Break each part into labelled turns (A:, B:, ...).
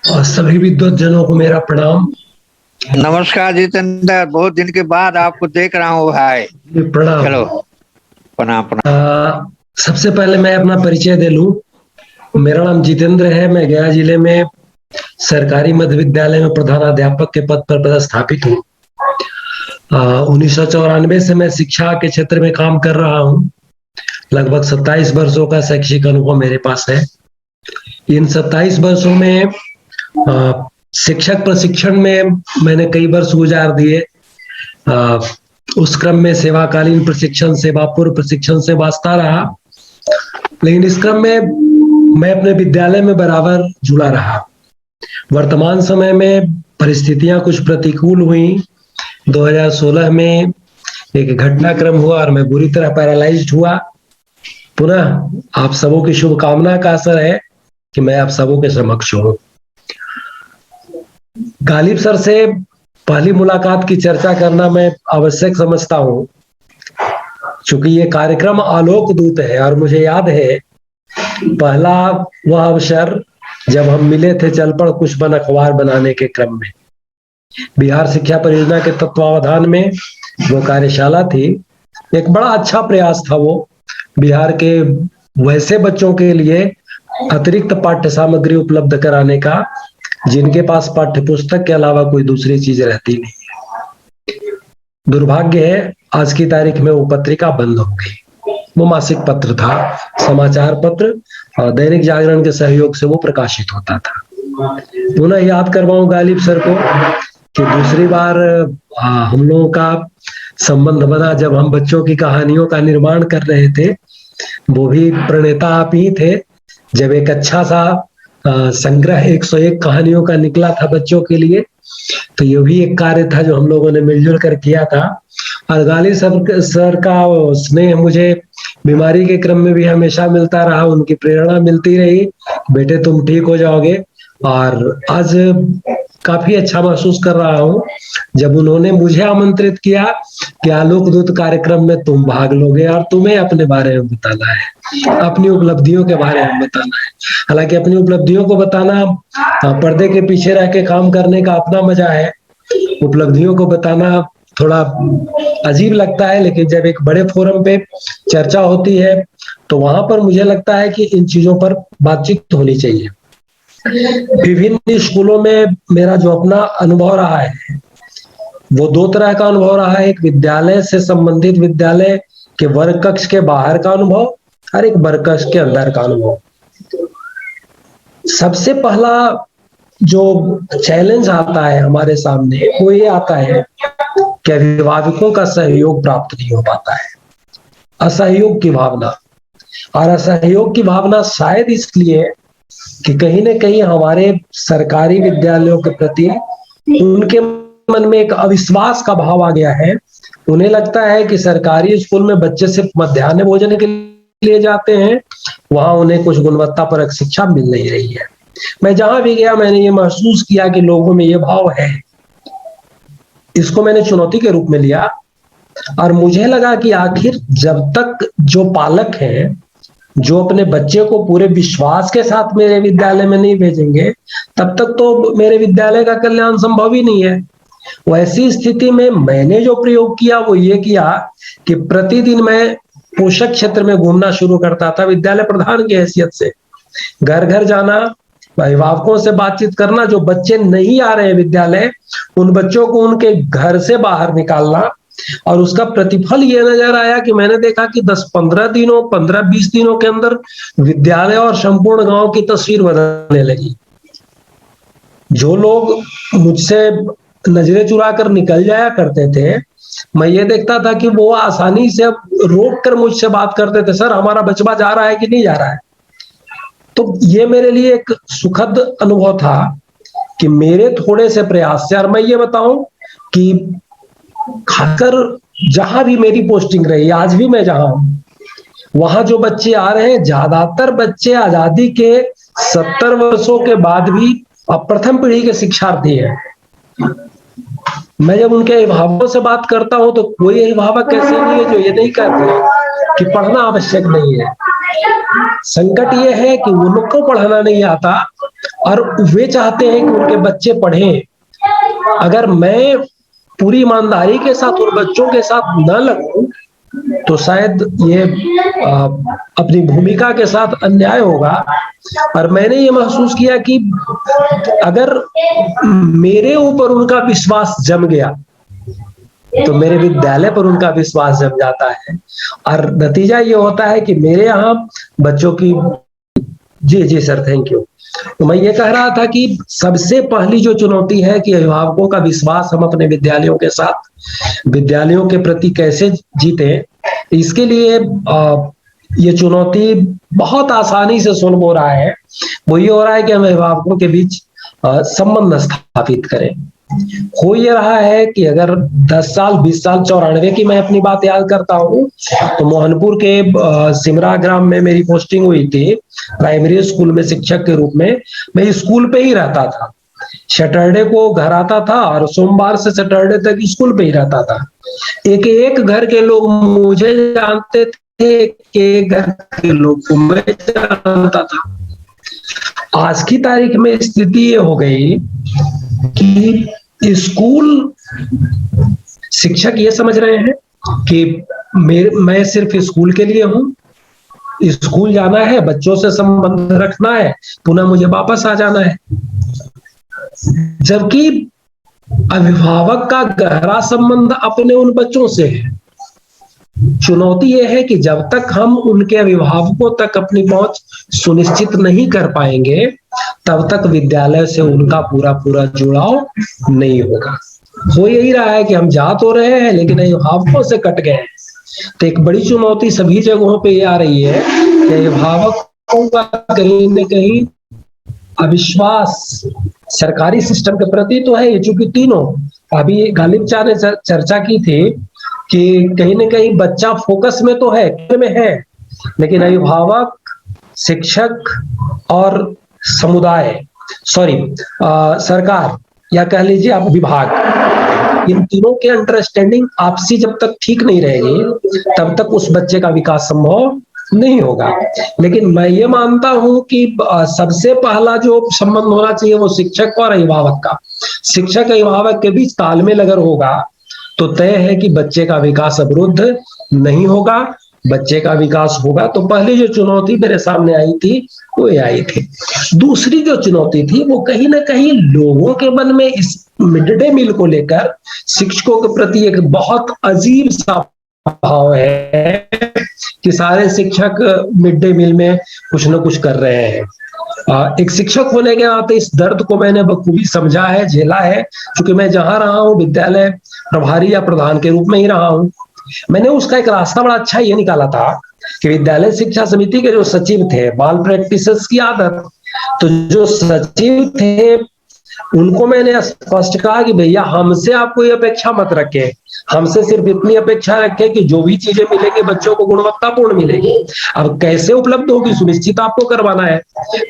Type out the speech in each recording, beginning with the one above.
A: और सभी विद्वत जनों को मेरा प्रणाम।
B: नमस्कार जितेंद्र, बहुत दिन के बाद आपको देख रहा हूँ भाई।
A: प्रणाम।
B: चलो, प्रणाम प्रणाम।
A: सबसे पहले मैं अपना परिचय दे लूं। मेरा नाम जितेंद्र है। मैं गया जिले में सरकारी मध्य विद्यालय में प्रधानाध्यापक के पद पर पदस्थापित हूँ। 1994 से मैं शिक्षा के क्षेत्र में काम कर रहा हूँ। लगभग 27 वर्षों का शैक्षिक अनुभव मेरे पास है। इन 27 वर्षों में शिक्षक प्रशिक्षण में मैंने कई वर्ष गुजार दिए। उस क्रम में सेवाकालीन प्रशिक्षण, सेवा पूर्व प्रशिक्षण से वास्ता रहा, लेकिन इस क्रम में मैं अपने विद्यालय में बराबर जुड़ा रहा। वर्तमान समय में परिस्थितियां कुछ प्रतिकूल हुई। 2016 में एक घटनाक्रम हुआ और मैं बुरी तरह पैरालाइज्ड हुआ। पुनः आप सबों की शुभकामना का असर है कि मैं आप सबों के समक्ष हूं। गालिब सर से पहली मुलाकात की चर्चा करना मैं आवश्यक समझता हूं, चूंकि ये कार्यक्रम आलोक दूत है और मुझे याद है पहला वह अवसर जब हम मिले थे चल पड़ कुछ बन अखबार बनाने के क्रम में। बिहार शिक्षा परियोजना के तत्वावधान में वो कार्यशाला थी। एक बड़ा अच्छा प्रयास था वो, बिहार के वैसे बच्चों के लिए अतिरिक्त पाठ्य सामग्री उपलब्ध कराने का जिनके पास पाठ्य पुस्तक के अलावा कोई दूसरी चीज रहती नहीं है। दुर्भाग्य है आज की तारीख में वो पत्रिका बंद हो गई। वो मासिक पत्र था, समाचार पत्र, और दैनिक जागरण के सहयोग से वो प्रकाशित होता था। पुनः याद करवाऊं गालिब सर को कि दूसरी बार हम लोगों का संबंध बना जब हम बच्चों की कहानियों का निर्माण कर रहे थे। वो भी प्रणेता आप ही थे। जब एक अच्छा सा संग्रह 101 कहानियों का निकला था बच्चों के लिए, तो ये भी एक कार्य था जो हम लोगों ने मिलजुल कर किया था। और गालिब सर का स्नेह मुझे बीमारी के क्रम में भी हमेशा मिलता रहा। उनकी प्रेरणा मिलती रही, बेटे तुम ठीक हो जाओगे। और आज काफी अच्छा महसूस कर रहा हूँ जब उन्होंने मुझे आमंत्रित किया कि आलोक दूत कार्यक्रम में तुम भाग लोगे और तुम्हें अपने बारे में बताना है, अपनी उपलब्धियों के बारे में बताना है। हालांकि अपनी उपलब्धियों को बताना पर्दे के पीछे रह के काम करने का अपना मजा है। उपलब्धियों को बताना थोड़ा अजीब लगता है, लेकिन जब एक बड़े फोरम पे चर्चा होती है तो वहां पर मुझे लगता है कि इन चीजों पर बातचीत होनी चाहिए। विभिन्न स्कूलों में मेरा जो अपना अनुभव रहा है वो दो तरह का अनुभव रहा है। एक विद्यालय से संबंधित विद्यालय के वर्ग कक्ष के बाहर का अनुभव और एक वर्ग कक्ष के अंदर का अनुभव। सबसे पहला जो चैलेंज आता है हमारे सामने वो ये आता है कि अभिभावकों का सहयोग प्राप्त नहीं हो पाता है। असहयोग की भावना, और असहयोग की भावना शायद इसलिए कि कहीं ना कहीं हमारे सरकारी विद्यालयों के प्रति उनके मन में एक अविश्वास का भाव आ गया है। उन्हें लगता है कि सरकारी स्कूल में बच्चे सिर्फ मध्याह्न भोजन के लिए जाते हैं, वहां उन्हें कुछ गुणवत्तापरक शिक्षा मिल नहीं रही है। मैं जहां भी गया मैंने ये महसूस किया कि लोगों में ये भाव है। इसको मैंने चुनौती के रूप में लिया और मुझे लगा कि आखिर जब तक जो पालक हैं जो अपने बच्चे को पूरे विश्वास के साथ मेरे विद्यालय में नहीं भेजेंगे, तब तक तो मेरे विद्यालय का कल्याण संभव ही नहीं है। वैसी स्थिति में मैंने जो प्रयोग किया वो ये किया कि प्रतिदिन मैं पोषक क्षेत्र में घूमना शुरू करता था विद्यालय प्रधान की हैसियत से। घर घर जाना, अभिभावकों से बातचीत करना, जो बच्चे नहीं आ रहे विद्यालय उन बच्चों को उनके घर से बाहर निकालना। और उसका प्रतिफल ये नजर आया कि मैंने देखा कि 10-15 दिनों, 15-20 दिनों के अंदर विद्यालय और संपूर्ण गांव की तस्वीर बदलने लगी। जो लोग मुझसे नजरें चुरा कर निकल जाया करते थे, मैं ये देखता था कि वो आसानी से अब रोक कर मुझसे बात करते थे, सर हमारा बचवा जा रहा है कि नहीं जा रहा है। तो ये मेरे लिए एक सुखद अनुभव था कि मेरे थोड़े से प्रयास से, और मैं ये बताऊं कि खासकर जहां भी मेरी पोस्टिंग रही, आज भी मैं जहां हूं, वहां जो बच्चे आ रहे हैं ज्यादातर बच्चे आजादी के 70 वर्षों के बाद भी प्रथम पीढ़ी के शिक्षार्थी हैं। मैं जब उनके अभिभावकों से बात करता हूं तो कोई अभिभावक ऐसे नहीं है जो ये नहीं कहते कि पढ़ना आवश्यक नहीं है। संकट ये है कि वो लोग को पढ़ाना नहीं आता और वे चाहते हैं कि उनके बच्चे पढ़ें। अगर मैं पूरी ईमानदारी के साथ उन बच्चों के साथ न लगूं तो शायद ये अपनी भूमिका के साथ अन्याय होगा। और मैंने ये महसूस किया कि अगर मेरे ऊपर उनका विश्वास जम गया तो मेरे विद्यालय पर उनका विश्वास जम जाता है और नतीजा ये होता है कि मेरे यहाँ बच्चों की जी जी सर, थैंक यू। तो मैं ये कह रहा था कि सबसे पहली जो चुनौती है कि अभिभावकों का विश्वास हम अपने विद्यालयों के साथ, विद्यालयों के प्रति कैसे जीते, इसके लिए ये चुनौती बहुत आसानी से सुलभ हो रहा है। वो ये हो रहा है कि हम अभिभावकों के बीच संबंध स्थापित करें। हो ये रहा है कि अगर 10 साल 20 साल 94 की मैं अपनी बात याद करता हूँ तो मोहनपुर के सिमरा ग्राम में मेरी पोस्टिंग हुई थी प्राइमरी स्कूल में शिक्षक के रूप में। मैं स्कूल पे ही रहता था, सैटरडे को घर आता था और सोमवार से सैटरडे तक स्कूल पे ही रहता था। एक एक घर के लोग मुझे जानते थे, एक घर के लोग को मैं जानता था। आज की तारीख में स्थिति ये हो गई कि स्कूल शिक्षक ये समझ रहे हैं कि मैं सिर्फ स्कूल के लिए हूं, स्कूल जाना है, बच्चों से संबंध रखना है, पुनः मुझे वापस आ जाना है। जबकि अभिभावक का गहरा संबंध अपने उन बच्चों से है। चुनौती यह है कि जब तक हम उनके अभिभावकों तक अपनी पहुंच सुनिश्चित नहीं कर पाएंगे तब तक विद्यालय से उनका पूरा पूरा जुड़ाव नहीं होगा। हो यही रहा है कि हम जा तो रहे हैं लेकिन अभिभावकों से कट गए हैं। तो एक बड़ी चुनौती सभी जगहों पे ये आ रही है कि अभिभावकों का कहीं न कहीं अविश्वास सरकारी सिस्टम के प्रति तो है, चूंकि तीनों अभी गालिब चाह ने चर्चा की थी कि कहीं न कहीं बच्चा फोकस में तो है लेकिन अभिभावक, शिक्षक और समुदाय सरकार या कह लीजिए आप विभाग, इन तीनों के अंडरस्टैंडिंग आपसी जब तक ठीक नहीं रहेगी तब तक उस बच्चे का विकास संभव नहीं होगा। लेकिन मैं ये मानता हूं कि सबसे पहला जो संबंध होना चाहिए वो शिक्षक और अभिभावक का। शिक्षक अभिभावक के बीच तालमेल अगर होगा तो तय है कि बच्चे का विकास अवरुद्ध नहीं होगा, बच्चे का विकास होगा। तो पहली जो चुनौती मेरे सामने आई थी वो ये आई थी। दूसरी जो चुनौती थी वो कहीं ना कहीं लोगों के मन में इस मिड डे मील को लेकर शिक्षकों के प्रति एक बहुत अजीब सा भाव है कि सारे शिक्षक मिड डे मील में कुछ ना कुछ कर रहे हैं। एक शिक्षक होने के नाते इस दर्द को मैंने बखूबी समझा है, झेला है, क्योंकि मैं जहां रहा हूं विद्यालय प्रभारी या प्रधान के रूप में ही रहा हूं। मैंने उसका एक रास्ता बड़ा अच्छा ये निकाला था कि विद्यालय शिक्षा समिति के जो सचिव थे, बाल प्रैक्टिसेस की आदत, तो जो सचिव थे उनको मैंने स्पष्ट कहा कि भैया हमसे आप कोई अपेक्षा मत रखें, हमसे सिर्फ इतनी अपेक्षा रखें कि जो भी चीजें मिलेंगी बच्चों को गुणवत्तापूर्ण मिलेगी। अब कैसे उपलब्ध होगी सुनिश्चित आपको करवाना है।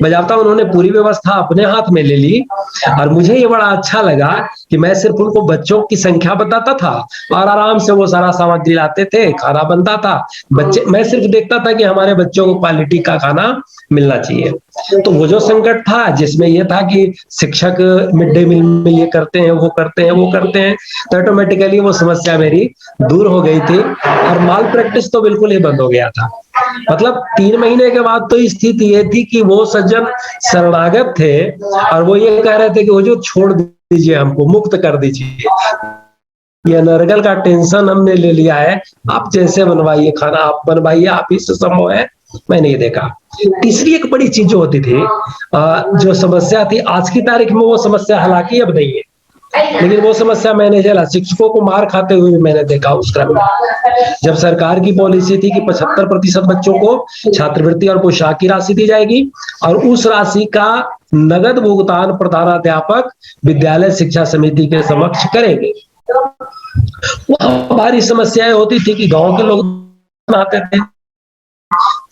A: बजाता उन्होंने पूरी व्यवस्था अपने हाथ में ले ली और मुझे ये बड़ा अच्छा लगा कि मैं सिर्फ उनको बच्चों की संख्या बताता था और आराम से वो सारा सामग्री लाते थे, खाना बनता था, बच्चे, मैं सिर्फ देखता था कि हमारे बच्चों को क्वालिटी का खाना मिलना चाहिए। तो वो जो संकट था जिसमें ये था कि शिक्षक मिड डे मील में ये करते हैं, वो करते हैं, वो करते हैं, तो ऑटोमेटिकली वो समस्या मेरी दूर हो गई थी और माल प्रैक्टिस तो बिल्कुल ही बंद हो गया था। मतलब 3 महीने के बाद तो स्थिति ये थी कि वो सज्जन शरणागत थे और वो ये कह रहे थे कि वो जो छोड़ दीजिए, हमको मुक्त कर दीजिए, ये नरगल का टेंशन हमने ले लिया है, आप जैसे बनवाइए खाना, आप बनवाइए, आप ही से संभव है। मैंने ये देखा। तीसरी एक बड़ी चीज जो होती थी, जो समस्या थी, आज की तारीख में वो समस्या हालांकि अब नहीं है, लेकिन वो समस्या मैंने झेला। शिक्षकों को मार खाते हुए भी मैंने देखा उस क्रम में। जब सरकार की पॉलिसी थी कि 75% बच्चों को छात्रवृत्ति और पोशाक की राशि दी जाएगी और उस राशि का नगद भुगतान प्रधानाध्यापक विद्यालय शिक्षा समिति के समक्ष करेंगे। वो हमारी समस्याएं होती थी कि गांव के लोग आते थे,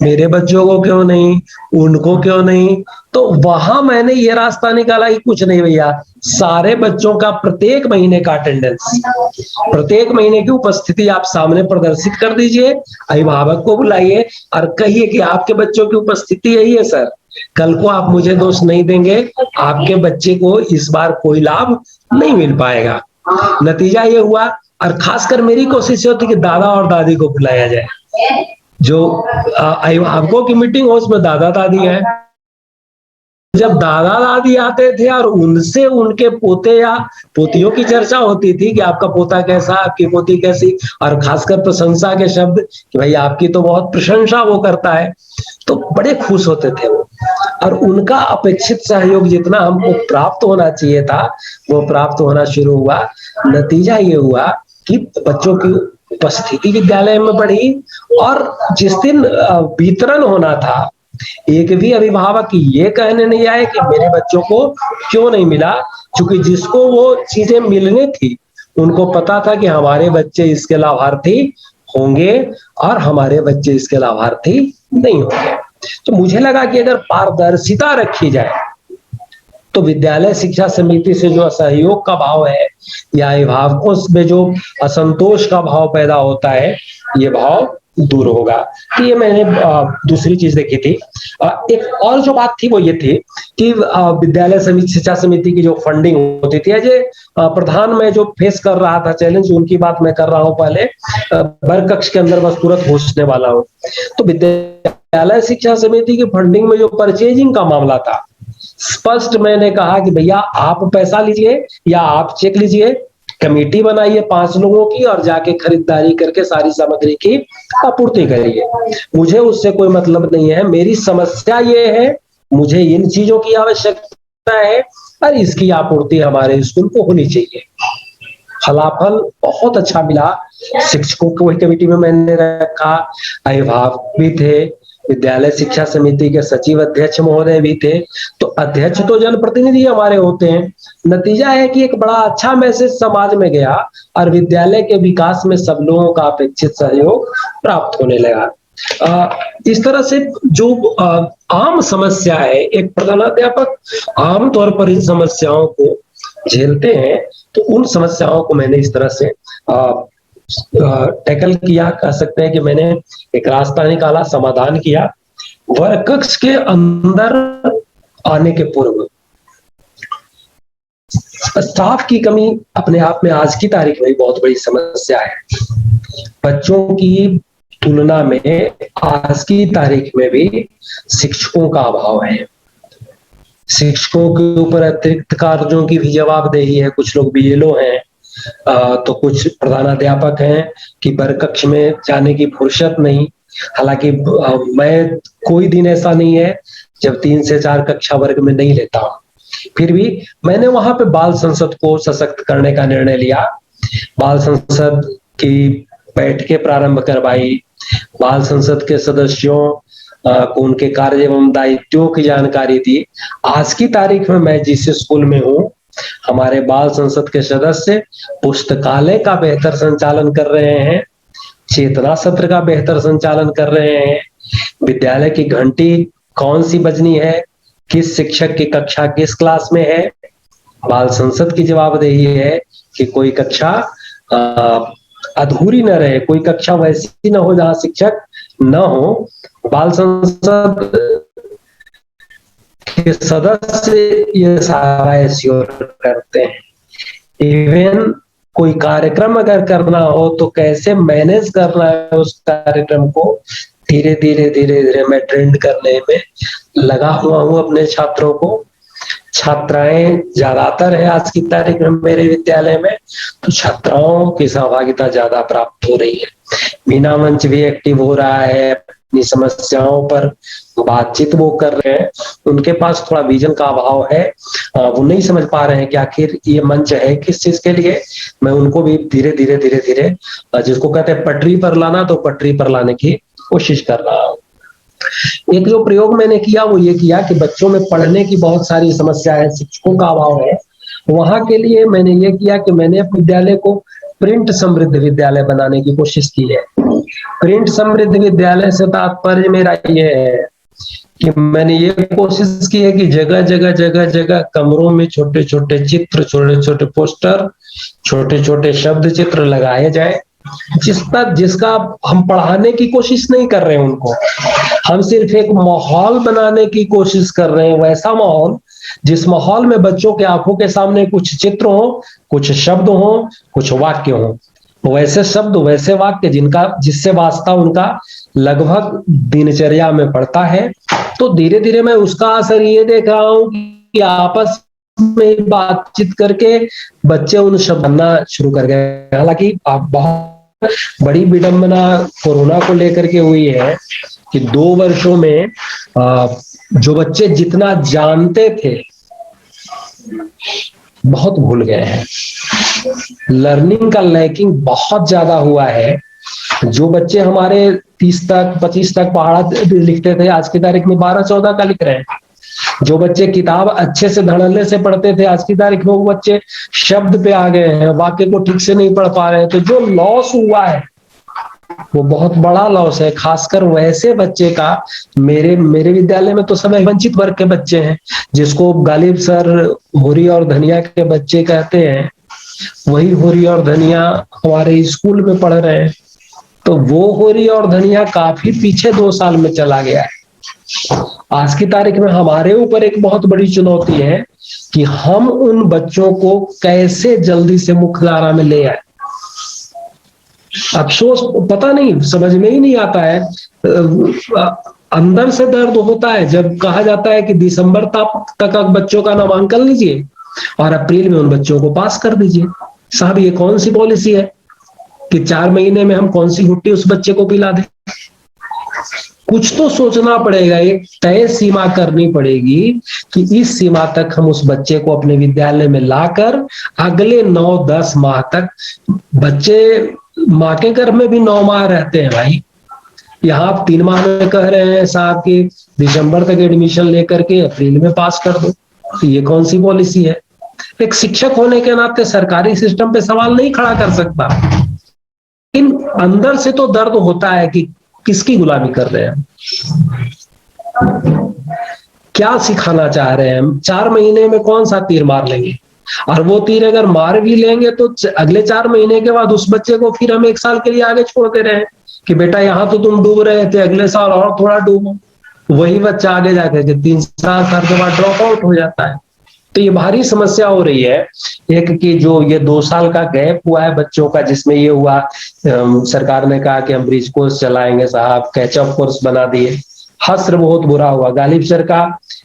A: मेरे बच्चों को क्यों नहीं, उनको क्यों नहीं। तो वहां मैंने ये रास्ता निकाला कि कुछ नहीं भैया, सारे बच्चों का प्रत्येक महीने का अटेंडेंस, प्रत्येक महीने की उपस्थिति आप सामने प्रदर्शित कर दीजिए, अभिभावक को बुलाइए और कहिए कि आपके बच्चों की उपस्थिति यही है सर, कल को आप मुझे दोष नहीं देंगे, आपके बच्चे को इस बार कोई लाभ नहीं मिल पाएगा। नतीजा ये हुआ, और खासकर मेरी कोशिश होती कि दादा और दादी को बुलाया जाए। जो अभिभावकों की मीटिंग हो उसमें दादा दादी है, जब दादा दादी आते थे और उनसे उनके पोते या पोतियों की चर्चा होती थी कि आपका पोता कैसा, आपकी पोती कैसी, और खासकर प्रशंसा के शब्द कि भाई आपकी तो बहुत प्रशंसा वो करता है, तो बड़े खुश होते थे वो। और उनका अपेक्षित सहयोग जितना हमको प्राप्त होना चाहिए था वो प्राप्त होना शुरू हुआ। नतीजा ये हुआ कि बच्चों की उपस्थिति विद्यालय में बढ़ी, और जिस दिन वितरण होना था, एक भी अभिभावक ये कहने नहीं आए कि मेरे बच्चों को क्यों नहीं मिला, क्योंकि जिसको वो चीजें मिलने थी उनको पता था कि हमारे बच्चे इसके लाभार्थी होंगे और हमारे बच्चे इसके लाभार्थी नहीं होंगे। तो मुझे लगा कि अगर पारदर्शिता रखी जाए तो विद्यालय शिक्षा समिति से जो असहयोग का भाव है या अभिभावकों में जो असंतोष का भाव पैदा होता है, ये भाव दूर होगा। तो ये मैंने दूसरी चीज देखी थी। एक और जो बात थी वो ये थी कि विद्यालय समिति शिक्षा समिति की जो फंडिंग होती थी, अजय प्रधान में जो फेस कर रहा था चैलेंज, उनकी बात मैं कर रहा हूँ पहले, वर्ग कक्ष के अंदर बस तुरंत पहुंचने वाला हूँ। तो विद्यालय शिक्षा समिति की फंडिंग में जो परचेजिंग का मामला था, स्पष्ट मैंने कहा कि भैया आप पैसा लीजिए या आप चेक लीजिए, कमेटी बनाइए 5 लोगों की और जाके खरीदारी करके सारी सामग्री की आपूर्ति करिए, मुझे उससे कोई मतलब नहीं है। मेरी समस्या ये है, मुझे इन चीजों की आवश्यकता है और इसकी आपूर्ति हमारे स्कूल को होनी चाहिए। फलाफल बहुत अच्छा मिला। शिक्षकों को वही कमेटी में मैंने रखा, अभिभावक भी थे, विद्यालय शिक्षा समिति के सचिव अध्यक्ष महोदय भी थे, तो अध्यक्ष तो जनप्रतिनिधि हमारे होते हैं। नतीजा है कि एक बड़ा अच्छा मैसेज समाज में गया और विद्यालय के विकास में सब लोगों का अपेक्षित सहयोग प्राप्त होने लगा। इस तरह से जो आम समस्या है, एक प्रधानाध्यापक आमतौर पर इन समस्याओं को झेलते हैं, तो उन समस्याओं को मैंने इस तरह से टैकल किया, कह सकते हैं कि मैंने एक रास्ता निकाला, समाधान किया। वर्ग कक्ष के अंदर आने के पूर्व स्टाफ की कमी अपने आप में आज की तारीख में बहुत बड़ी समस्या है। बच्चों की तुलना में आज की तारीख में भी शिक्षकों का अभाव है। शिक्षकों के ऊपर अतिरिक्त कार्यों की भी जवाबदेही है। कुछ लोग बीएलओ हैं, तो कुछ प्रधानाध्यापक हैं कि वर्ग कक्ष में जाने की फुर्सत नहीं। हालांकि मैं कोई दिन ऐसा नहीं है जब 3 से 4 कक्षा वर्ग में नहीं लेता हूं, फिर भी मैंने वहां पे बाल संसद को सशक्त करने का निर्णय लिया। बाल संसद की बैठकें प्रारंभ करवाई, बाल संसद के सदस्यों को उनके कार्य एवं दायित्वों की जानकारी दी। आज की तारीख में मैं जिस स्कूल में हूँ, हमारे बाल संसद के सदस्य पुस्तकालय का बेहतर संचालन कर रहे हैं, चेतना सत्र का बेहतर संचालन कर रहे हैं, विद्यालय की घंटी कौन सी बजनी है, किस शिक्षक की कक्षा किस क्लास में है, बाल संसद की जवाबदेही है कि कोई कक्षा अधूरी न रहे, कोई कक्षा वैसी न हो जहां शिक्षक न हो। बाल संसद के सदस्य ये सारा एश्योर करते हैं। इवन कोई कार्यक्रम अगर करना हो तो कैसे मैनेज करना है उस कार्यक्रम को, धीरे धीरे मैं ट्रेंड करने में लगा हुआ हूँ अपने छात्रों को। छात्राएं ज्यादातर है आज की तारीख में मेरे विद्यालय में, तो छात्राओं की सहभागिता ज्यादा प्राप्त हो रही है। मीना मंच भी एक्टिव हो रहा है, अपनी समस्याओं पर बातचीत वो कर रहे हैं। उनके पास थोड़ा विजन का अभाव है, वो नहीं समझ पा रहे हैं कि आखिर ये मंच है किस चीज के लिए। मैं उनको भी धीरे धीरे जिसको कहते हैं पटरी पर लाना, तो पटरी पर लाने की कोशिश कर रहा हूँ। एक जो प्रयोग मैंने किया वो ये किया कि बच्चों में पढ़ने की बहुत सारी समस्या है, शिक्षकों का अभाव है। वहां के लिए मैंने ये किया कि मैंने विद्यालय को प्रिंट समृद्ध विद्यालय बनाने की कोशिश की है। प्रिंट समृद्ध विद्यालय से तात्पर्य मेरा ये है कि मैंने ये कोशिश की है कि जगह जगह जगह जगह कमरों में छोटे छोटे चित्र, छोटे छोटे पोस्टर, छोटे छोटे शब्द चित्र लगाए जाए, जिसका हम पढ़ाने की कोशिश नहीं कर रहे हैं उनको, हम सिर्फ एक माहौल बनाने की कोशिश कर रहे हैं। वैसा माहौल जिस माहौल में बच्चों के आंखों के सामने कुछ चित्र हो, कुछ शब्द हो, कुछ वाक्य हो, वैसे शब्द वैसे वाक्य जिससे वास्ता उनका लगभग दिनचर्या में पड़ता है। तो धीरे धीरे मैं उसका असर ये देख रहा हूँ कि आपस में बातचीत करके बच्चे उन शब्द बनना शुरू कर गए। हालांकि बहुत बड़ी विडंबना कोरोना को लेकर के हुई है कि 2 वर्षों में जो बच्चे जितना जानते थे बहुत भूल गए हैं। लर्निंग का लैकिंग बहुत ज्यादा हुआ है। जो बच्चे हमारे 30 तक 25 तक पहाड़ा लिखते थे, आज की तारीख में 12-14 का लिख रहे हैं। जो बच्चे किताब अच्छे से धड़ल्ले से पढ़ते थे, आज की तारीख में वो बच्चे शब्द पे आ गए हैं, वाक्य को ठीक से नहीं पढ़ पा रहे हैं। तो जो लॉस हुआ है वो बहुत बड़ा लॉस है, खासकर वैसे बच्चे का। मेरे विद्यालय में तो सब वंचित वर्ग के बच्चे हैं, जिसको गालिब सर होरी और धनिया के बच्चे कहते हैं। वही होरी और धनिया हमारे स्कूल में पढ़ रहे हैं। तो वो होरी और धनिया काफी पीछे 2 साल में चला गया है। आज की तारीख में हमारे ऊपर एक बहुत बड़ी चुनौती है कि हम उन बच्चों को कैसे जल्दी से मुख्यधारा में ले आए। अफसोस पता नहीं, समझ में ही नहीं आता है। अंदर से दर्द होता है जब कहा जाता है कि दिसंबर तक बच्चों का नामांकन लीजिए और अप्रैल में उन बच्चों को पास कर दीजिए। साहब, ये कौन सी पॉलिसी है कि 4 महीने में हम कौन सी हुट्टी उस बच्चे को पिला दें? कुछ तो सोचना पड़ेगा, एक तय सीमा करनी पड़ेगी कि इस सीमा तक हम उस बच्चे को अपने विद्यालय में लाकर अगले 9-10 माह तक, बच्चे माँ के गर्भ में भी 9 माह रहते हैं भाई। यहाँ आप 3 माह में कह रहे हैं साहब कि दिसंबर तक एडमिशन लेकर के अप्रैल में पास कर दो। तो ये कौन सी पॉलिसी है? एक शिक्षक होने के नाते सरकारी सिस्टम पे सवाल नहीं खड़ा कर सकता, लेकिन अंदर से तो दर्द होता है कि किसकी गुलामी कर रहे हैं, क्या सिखाना चाह रहे हैं हम। 4 महीने में कौन सा तीर मार लेंगे, और वो तीर अगर मार भी लेंगे तो अगले 4 महीने के बाद उस बच्चे को फिर हम 1 साल के लिए आगे छोड़ दे रहे हैं कि बेटा यहाँ तो तुम डूब रहे थे, अगले साल और थोड़ा डूबो। वही बच्चा आगे जाकर के 3 साल के बाद ड्रॉप आउट हो जाता है। तो ये भारी समस्या हो रही है। एक कि जो ये 2 साल का गैप हुआ है बच्चों का, जिसमें ये हुआ सरकार ने कहा कि हम ब्रिज कोर्स चलाएंगे साहब, कैचअप कोर्स बना दिए। हस्र बहुत बुरा हुआ। गालिब सर का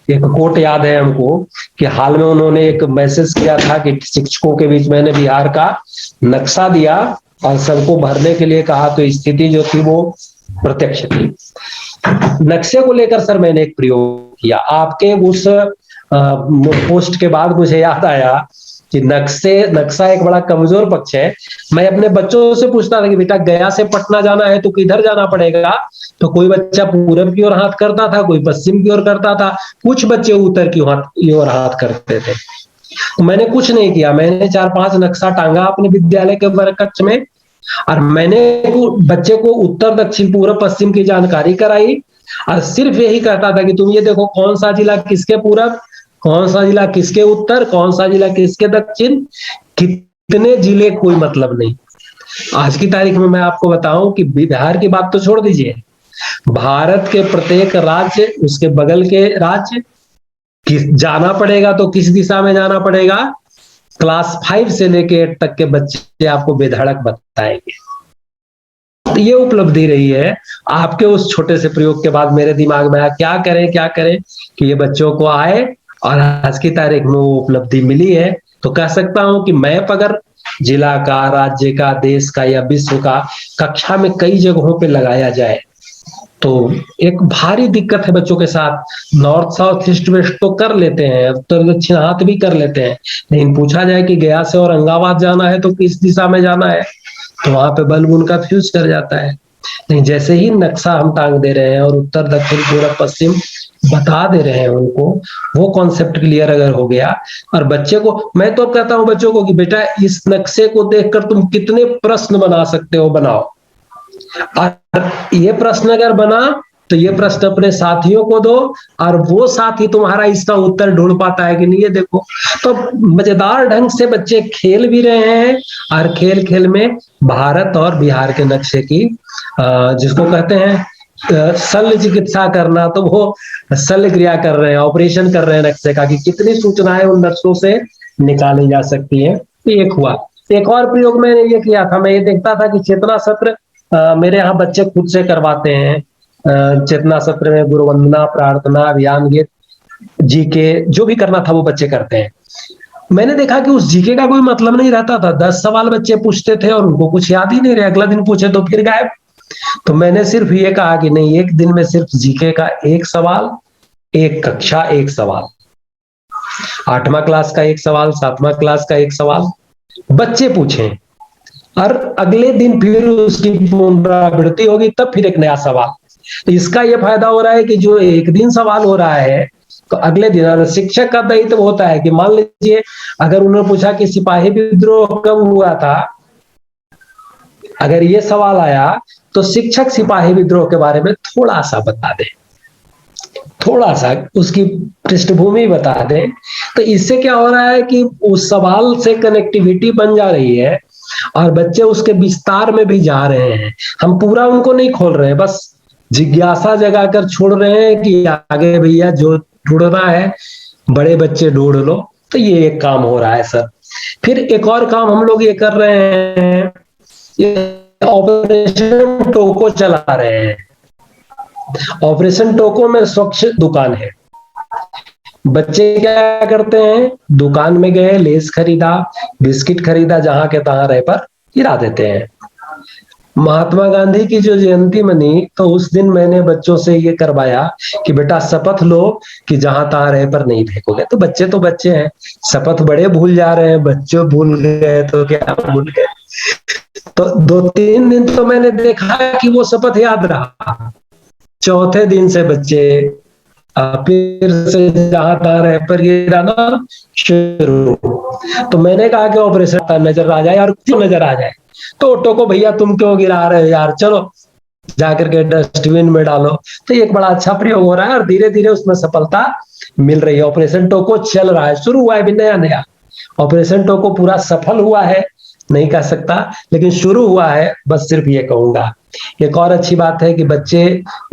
A: एक कोट याद है हमको कि हाल में उन्होंने एक मैसेज किया था कि शिक्षकों के बीच मैंने बिहार का नक्शा दिया और सबको भरने के लिए कहा, तो स्थिति जो थी वो प्रत्यक्ष थी। नक्शे को लेकर सर मैंने एक प्रयोग किया। आपके उस पोस्ट के बाद मुझे याद आया कि नक्शा एक बड़ा कमजोर पक्ष है। मैं अपने बच्चों से पूछता था कि बेटा गया से पटना जाना है तो किधर जाना पड़ेगा, तो कोई बच्चा पूरब की ओर हाथ करता था, कोई पश्चिम की ओर करता था, कुछ बच्चे उत्तर की ओर हाथ करते थे। तो मैंने कुछ नहीं किया, मैंने 4-5 नक्शा टांगा अपने विद्यालय के वर्ग कक्ष में और मैंने बच्चे को उत्तर दक्षिण पूर्व पश्चिम की जानकारी कराई और सिर्फ यही कहता था कि तुम ये देखो कौन सा जिला किसके पूरब, कौन सा जिला किसके उत्तर, कौन सा जिला किसके दक्षिण, कितने जिले कोई मतलब नहीं। आज की तारीख में मैं आपको बताऊं कि बिहार की बात तो छोड़ दीजिए, भारत के प्रत्येक राज्य, उसके बगल के राज्य जाना पड़ेगा तो किस दिशा में जाना पड़ेगा, क्लास 5 से लेके 8 तक के बच्चे आपको बेधड़क बताएंगे। तो ये उपलब्धि रही है। आपके उस छोटे से प्रयोग के बाद मेरे दिमाग में आया क्या करें कि ये बच्चों को आए, और आज की तारीख में वो उपलब्धि मिली है। तो कह सकता हूं कि मैप अगर जिला का, राज्य का, देश का या विश्व का कक्षा में कई जगहों पे लगाया जाए तो एक भारी दिक्कत है बच्चों के साथ। नॉर्थ साउथ ईस्ट वेस्ट तो कर लेते हैं, उत्तर दक्षिण हाथ भी कर लेते हैं, लेकिन पूछा जाए कि गया से औरंगाबाद जाना है तो किस दिशा में जाना है, तो वहां पे बल्ब उनका फ्यूज कर जाता है। नहीं, जैसे ही नक्शा हम टांग दे रहे हैं और उत्तर दक्षिण पूर्व पश्चिम बता दे रहे हैं उनको, वो कॉन्सेप्ट क्लियर अगर हो गया, और बच्चे को मैं तो कहता हूं बच्चों को कि बेटा इस नक्शे को देखकर तुम कितने प्रश्न बना सकते हो बनाओ, और ये प्रश्न अगर बना तो ये प्रश्न अपने साथियों को दो, और वो साथी तुम्हारा इसका उत्तर ढूंढ पाता है कि नहीं, ये देखो। तो मजेदार ढंग से बच्चे खेल भी रहे हैं, और खेल खेल में भारत और बिहार के नक्शे की जिसको कहते हैं शल्य चिकित्सा करना, तो वो शल्य क्रिया कर रहे हैं, ऑपरेशन कर रहे हैं नक्शे का, कि कितनी सूचनाएं उन नक्शों से निकाली जा सकती है। तो एक हुआ। एक और प्रयोग मैंने ये किया था, मैं ये देखता था कि चेतना सत्र मेरे यहाँ बच्चे खुद से करवाते हैं। चेतना सत्र में गुरु वंदना, प्रार्थना, अभियान, गीत, जीके, जो भी करना था वो बच्चे करते हैं। मैंने देखा कि उस जीके का कोई मतलब नहीं रहता था। 10 सवाल बच्चे पूछते थे और उनको कुछ याद ही नहीं रहे, अगला दिन पूछे तो फिर गायब। तो मैंने सिर्फ ये कहा कि नहीं, एक दिन में सिर्फ जीके का एक सवाल, एक कक्षा एक सवाल, 8वां क्लास का एक सवाल, 7वां क्लास का एक सवाल बच्चे पूछें, और अगले दिन फिर उसकी पुनरावृत्ति होगी, तब फिर एक नया सवाल। तो इसका यह फायदा हो रहा है कि जो एक दिन सवाल हो रहा है, तो अगले दिन शिक्षक का दायित्व होता है कि मान लीजिए अगर उन्होंने पूछा कि सिपाही विद्रोह कब हुआ था, अगर ये सवाल आया तो शिक्षक सिपाही विद्रोह के बारे में थोड़ा सा बता दे, थोड़ा सा उसकी पृष्ठभूमि बता दें। तो इससे क्या हो रहा है कि उस सवाल से कनेक्टिविटी बन जा रही है, और बच्चे उसके विस्तार में भी जा रहे हैं। हम पूरा उनको नहीं खोल रहे हैं, बस जिज्ञासा जगा कर छोड़ रहे हैं कि आगे भैया जो ढूंढना है बड़े बच्चे ढूंढ लो। तो ये एक काम हो रहा है सर। फिर एक और काम हम लोग ये कर रहे हैं, ये ऑपरेशन टोको चला रहे हैं। ऑपरेशन टोको में स्वच्छ दुकान है। बच्चे क्या करते हैं, दुकान में गए, लेस खरीदा, बिस्किट खरीदा, जहां के तहां रह पर गिरा देते हैं। महात्मा गांधी की जो जयंती मनी, तो उस दिन मैंने बच्चों से ये करवाया कि बेटा शपथ लो कि जहां तहां रह पर नहीं फेंकोगे। तो बच्चे हैं, शपथ बड़े भूल जा रहे हैं, बच्चे भूल गए तो क्या भूल गए। तो 2-3 दिन तो मैंने देखा कि वो शपथ याद रहा। चौथे दिन से बच्चे फिर से जहां तहां रह पर गिराना शुरू। तो मैंने कहा कि ऑपरेशन नजर आ जाए, और क्यों नजर आ जाए, तो ऑटो को भैया तुम क्यों गिरा रहे हो यार, चलो जाकर के डस्टबिन में डालो। तो एक बड़ा अच्छा प्रयोग हो रहा है, और धीरे धीरे उसमें सफलता मिल रही है। ऑपरेशन टोको चल रहा है, शुरू हुआ है भी नया नया। ऑपरेशन टोको पूरा सफल हुआ है नहीं कह सकता, लेकिन शुरू हुआ है, बस सिर्फ ये कहूंगा। एक और अच्छी बात है कि बच्चे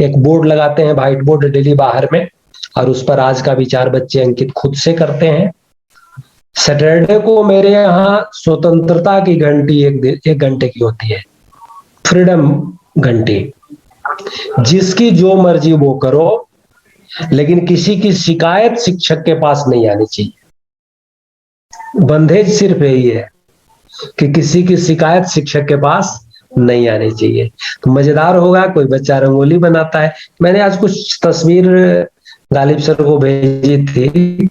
A: एक बोर्ड लगाते हैं, व्हाइट बोर्ड डेली बाहर में, और उस पर आज का विचार बच्चे अंकित खुद से करते हैं। सैटरडे को मेरे यहाँ स्वतंत्रता की घंटी 1 घंटे की होती है, फ्रीडम घंटी। जिसकी जो मर्जी वो करो, लेकिन किसी की शिकायत शिक्षक के पास नहीं आनी चाहिए। बंधेज सिर्फ यही है कि किसी की शिकायत शिक्षक के पास नहीं आनी चाहिए। तो मजेदार होगा, कोई बच्चा रंगोली बनाता है। मैंने आज कुछ तस्वीर गालिब सर को भेजी थी,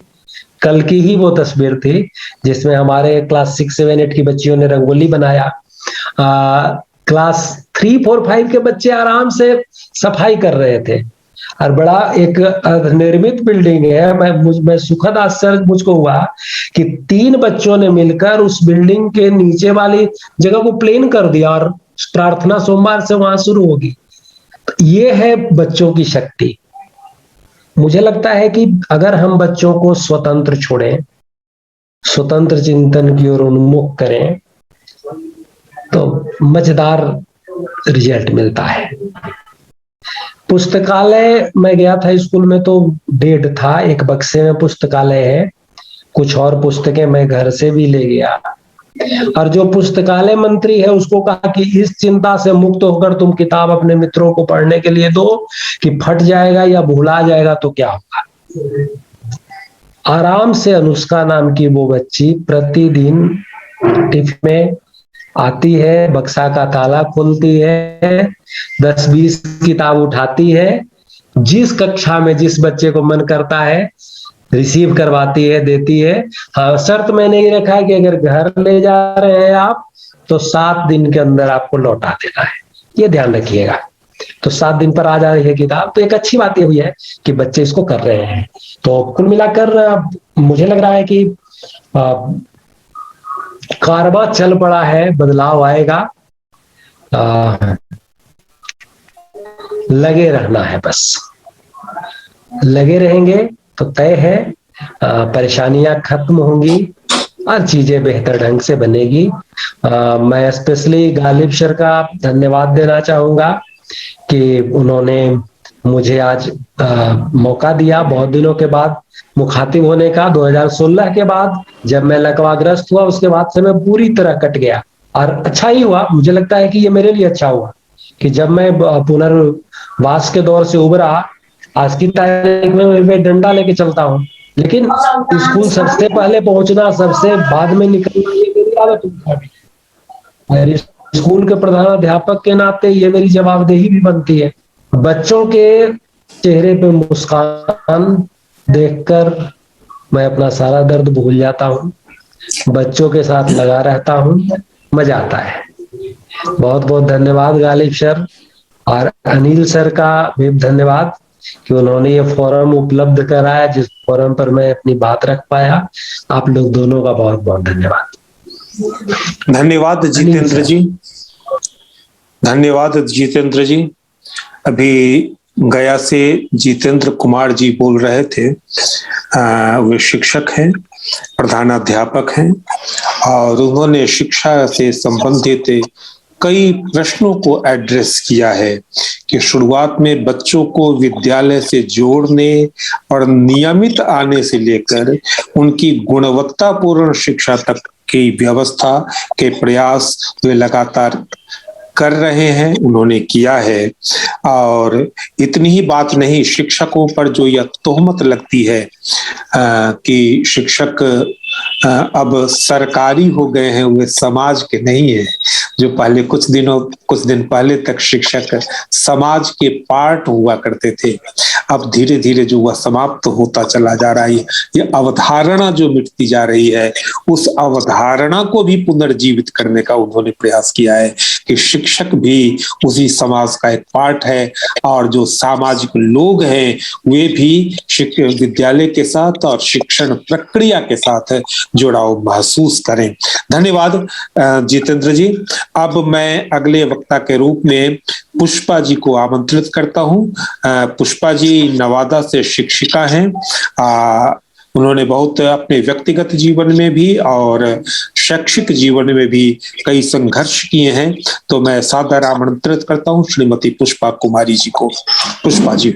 A: कल की ही वो तस्वीर थी, जिसमें हमारे क्लास 6, 7, 8 की बच्चियों ने रंगोली बनाया। क्लास 3, 4, 5 के बच्चे आराम से सफाई कर रहे थे, और बड़ा एक निर्मित बिल्डिंग है। मैं सुखद आश्चर्य मुझको हुआ कि 3 बच्चों ने मिलकर उस बिल्डिंग के नीचे वाली जगह को प्लेन कर दिया, और प्रार्थना सोमवार से वहां शुरू होगी। ये है बच्चों की शक्ति। मुझे लगता है कि अगर हम बच्चों को स्वतंत्र छोड़ें, स्वतंत्र चिंतन की ओर उन्मुख करें, तो मजेदार रिजल्ट मिलता है। पुस्तकालय मैं गया था स्कूल में, तो डेढ़ था, एक बक्से में पुस्तकालय है, कुछ और पुस्तकें मैं घर से भी ले गया। और जो पुस्तकालय मंत्री है उसको कहा कि इस चिंता से मुक्त होकर तुम किताब अपने मित्रों को पढ़ने के लिए दो, कि फट जाएगा या भुला जाएगा तो क्या होगा। आराम से अनुष्का नाम की वो बच्ची प्रतिदिन टिफिन में आती है, बक्सा का ताला खोलती है, 10-20 किताब उठाती है, जिस कक्षा में जिस बच्चे को मन करता है रिसीव करवाती है, देती है। हाँ, शर्त मैंने ये रखा है कि अगर घर ले जा रहे हैं आप, तो 7 दिन के अंदर आपको लौटा देना है, ये ध्यान रखिएगा। तो 7 दिन पर आ जा रही है किताब, तो एक अच्छी बात ये हुई है कि बच्चे इसको कर रहे हैं। तो कुल मिलाकर मुझे लग रहा है कि कारवां चल पड़ा है, बदलाव आएगा। लगे रहना है, बस लगे रहेंगे तो तय है परेशानियां खत्म होंगी, हर चीजें बेहतर ढंग से बनेगी। मैं स्पेशली गालिब सर का धन्यवाद देना चाहूंगा कि उन्होंने मुझे आज मौका दिया बहुत दिनों के बाद मुखातिब होने का। 2016 के बाद जब मैं लकवाग्रस्त हुआ, उसके बाद से मैं पूरी तरह कट गया, और अच्छा ही हुआ। मुझे लगता है कि ये मेरे लिए अच्छा हुआ कि जब मैं पुनर्वास के दौर से उभरा, आज की तारीख में मैं डंडा लेके चलता हूँ, लेकिन स्कूल सबसे पहले पहुंचना, सबसे बाद में निकलना, ये मेरी आदत हुई। और स्कूल के प्रधानाध्यापक के नाते ये मेरी जवाबदेही भी बनती है। बच्चों के चेहरे पे मुस्कान देखकर मैं अपना सारा दर्द भूल जाता हूँ, बच्चों के साथ लगा रहता हूँ, मजा आता है। बहुत बहुत धन्यवाद गालिब सर, और अनिल सर का भी धन्यवाद कि उन्होंने ये फोरम उपलब्ध कराया, जिस फोरम पर मैं अपनी बात रख पाया। आप लोग दोनों का बहुत बहुत धन्यवाद।
C: धन्यवाद जितेंद्र जी, धन्यवाद जितेंद्र जी। अभी गया से जितेंद्र कुमार जी बोल रहे थे। वे शिक्षक हैं, प्रधानाध्यापक हैं, और उन्होंने शिक्षा से संबंधित कई प्रश्नों को एड्रेस किया है कि शुरुआत में बच्चों को विद्यालय से जोड़ने और नियमित आने से लेकर उनकी गुणवत्तापूर्ण शिक्षा तक की व्यवस्था के प्रयास वे लगातार कर रहे हैं, उन्होंने किया है। और इतनी ही बात नहीं, शिक्षकों पर जो यह तोहमत लगती है कि शिक्षक अब सरकारी हो गए हैं, वे समाज के नहीं है। जो पहले कुछ दिन पहले तक शिक्षक समाज के पार्ट हुआ करते थे, अब धीरे धीरे जो वह समाप्त होता चला जा रहा है, ये अवधारणा जो मिटती जा रही है, उस अवधारणा को भी पुनर्जीवित करने का उन्होंने प्रयास किया है कि शिक्षक भी उसी समाज का एक पार्ट है, और जो सामाजिक लोग हैं वे भी विद्यालय के साथ और शिक्षण प्रक्रिया के साथ जुड़ाव महसूस करें। धन्यवाद जितेंद्र जी। अब मैं अगले वक्ता के रूप में पुष्पा जी को आमंत्रित करता हूं। पुष्पा जी नवादा से शिक्षिका हैं। उन्होंने बहुत अपने व्यक्तिगत जीवन में भी और शैक्षिक जीवन में भी कई संघर्ष किए हैं, तो मैं सादर आमंत्रित करता हूं श्रीमती पुष्पा कुमारी जी को। पुष्पा जी।